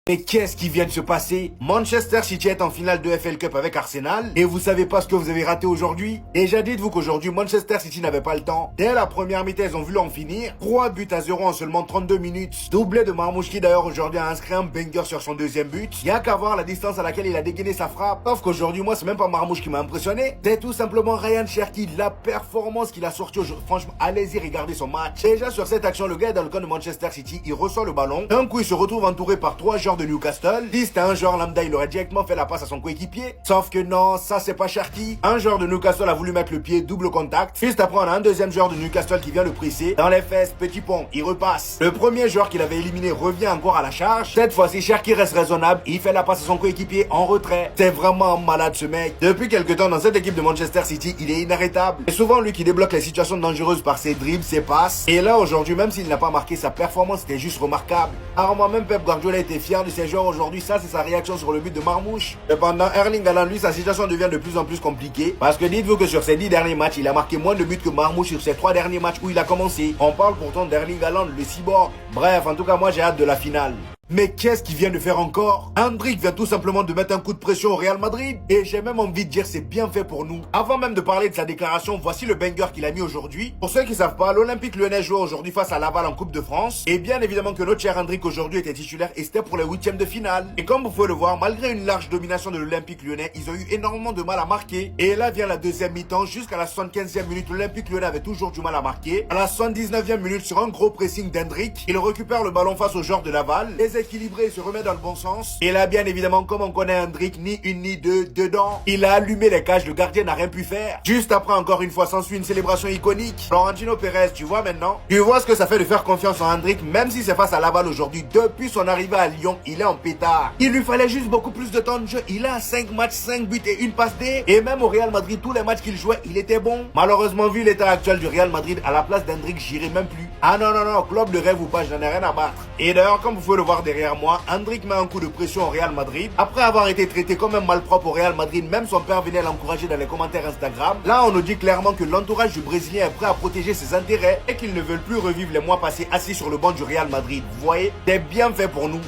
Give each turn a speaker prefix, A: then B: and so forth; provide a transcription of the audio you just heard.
A: Mais qu'est-ce qui vient de se passer? Manchester City est en finale de FL Cup avec Arsenal et vous savez pas ce que vous avez raté aujourd'hui? Déjà dites-vous qu'aujourd'hui Manchester City n'avait pas le temps. Dès la première mi-temps ils ont voulu en finir. 3-0 en seulement 32 minutes. Doublé de Marmouche qui d'ailleurs aujourd'hui a inscrit un banger sur son deuxième but. Y a qu'à voir la distance à laquelle il a dégainé sa frappe. Sauf qu'aujourd'hui moi c'est même pas Marmouche qui m'a impressionné. C'est tout simplement Ryan Cherki. La performance qu'il a sorti aujourd'hui. Franchement allez-y regardez son match. Déjà sur cette action le gars est dans le camp de Manchester City. Il reçoit le ballon. D'un coup il se retrouve entouré par 3 joueurs de Newcastle. Si c'était un joueur lambda, il aurait directement fait la passe à son coéquipier. Sauf que non, ça c'est pas Cherki. Un joueur de Newcastle a voulu mettre le pied, double contact. Juste après, on a un deuxième joueur de Newcastle qui vient le presser. Dans les fesses, petit pont, il repasse. Le premier joueur qu'il avait éliminé revient encore à la charge. Cette fois-ci, Cherki reste raisonnable. Il fait la passe à son coéquipier en retrait. C'est vraiment un malade ce mec. Depuis quelques temps, dans cette équipe de Manchester City, il est inarrêtable. C'est souvent lui qui débloque les situations dangereuses par ses dribbles, ses passes. Et là, aujourd'hui, même s'il n'a pas marqué, sa performance était juste remarquable. Alors moi-même, Pep Guardiola était fier de ses joueurs aujourd'hui. Ça, c'est sa réaction sur le but de Marmouche. Cependant, Erling Haaland, lui, sa situation devient de plus en plus compliquée. Parce que dites-vous que sur ses 10 derniers matchs, il a marqué moins de buts que Marmouche sur ses 3 derniers matchs où il a commencé. On parle pourtant d'Erling Haaland, le cyborg. Bref, en tout cas, moi, j'ai hâte de la finale. Mais qu'est-ce qu'il vient de faire encore? Hendrik vient tout simplement de mettre un coup de pression au Real Madrid. Et j'ai même envie de dire c'est bien fait pour nous. Avant même de parler de sa déclaration, voici le banger qu'il a mis aujourd'hui. Pour ceux qui savent pas, l'Olympique Lyonnais joue aujourd'hui face à Laval en Coupe de France. Et bien évidemment que notre cher Hendrik aujourd'hui était titulaire et c'était pour les 8e de finale. Et comme vous pouvez le voir, malgré une large domination de l'Olympique Lyonnais, ils ont eu énormément de mal à marquer. Et là vient la deuxième mi-temps, jusqu'à la 75e minute, l'Olympique Lyonnais avait toujours du mal à marquer. À la 79e minute, sur un gros pressing d'Hendrik, il récupère le ballon face au joueur de Laval. Déséquilibré et se remet dans le bon sens. Et là, bien évidemment, comme on connaît Hendrik, ni une ni deux, dedans. Il a allumé les cages, le gardien n'a rien pu faire. Juste après, encore une fois, s'ensuit une célébration iconique. Florentino Pérez, tu vois maintenant? Tu vois ce que ça fait de faire confiance en Hendrik, même si c'est face à Laval aujourd'hui. Depuis son arrivée à Lyon, il est en pétard. Il lui fallait juste beaucoup plus de temps de jeu. Il a 5 matchs, 5 buts et une passe D. Et même au Real Madrid, tous les matchs qu'il jouait, il était bon. Malheureusement, vu l'état actuel du Real Madrid, à la place d'Hendrik, j'irai même plus. Ah non, non, non, club de rêve ou pas, je n'en ai rien à battre. Et d'ailleurs, comme vous pouvez le voir derrière moi, Hendrik met un coup de pression au Real Madrid. Après avoir été traité comme un malpropre au Real Madrid, même son père venait l'encourager dans les commentaires Instagram. Là, on nous dit clairement que l'entourage du Brésilien est prêt à protéger ses intérêts et qu'ils ne veulent plus revivre les mois passés assis sur le banc du Real Madrid. Vous voyez, c'est bien fait pour nous.